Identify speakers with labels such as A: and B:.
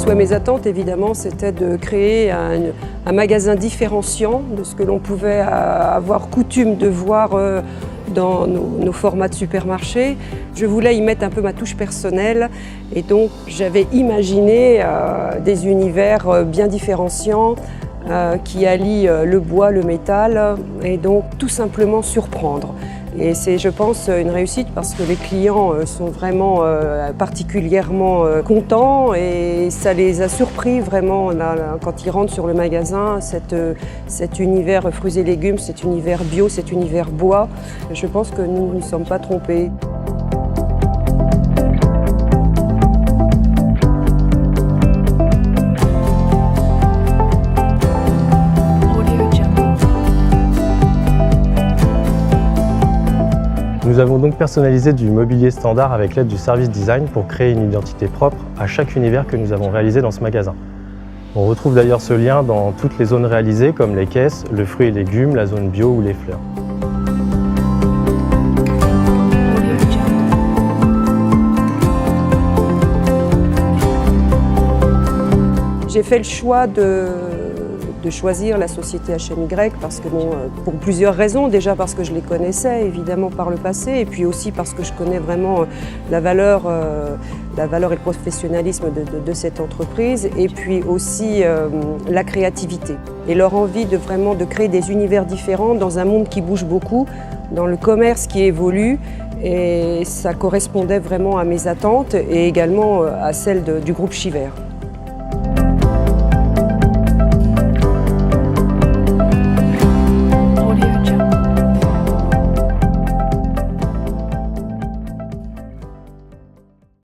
A: souhaits, mes attentes, évidemment, c'était de créer un magasin différenciant de ce que l'on pouvait avoir coutume de voir dans nos formats de supermarché. Je voulais y mettre un peu ma touche personnelle et donc j'avais imaginé des univers bien différenciants qui allient le bois, le métal et donc tout simplement surprendre. Et c'est, je pense, une réussite parce que les clients sont vraiment particulièrement contents et ça les a surpris vraiment quand ils rentrent sur le magasin, cet univers fruits et légumes, cet univers bio, cet univers bois. Je pense que nous ne sommes pas trompés.
B: Nous avons donc personnalisé du mobilier standard avec l'aide du service design pour créer une identité propre à chaque univers que nous avons réalisé dans ce magasin. On retrouve d'ailleurs ce lien dans toutes les zones réalisées comme les caisses, le fruit et légumes, la zone bio ou les fleurs.
A: J'ai fait le choix de choisir la société HMY parce que pour plusieurs raisons. Déjà parce que je les connaissais évidemment par le passé et puis aussi parce que je connais vraiment la valeur et le professionnalisme de cette entreprise et puis aussi la créativité et leur envie de vraiment de créer des univers différents dans un monde qui bouge beaucoup, dans le commerce qui évolue et ça correspondait vraiment à mes attentes et également à celles du groupe Chiver.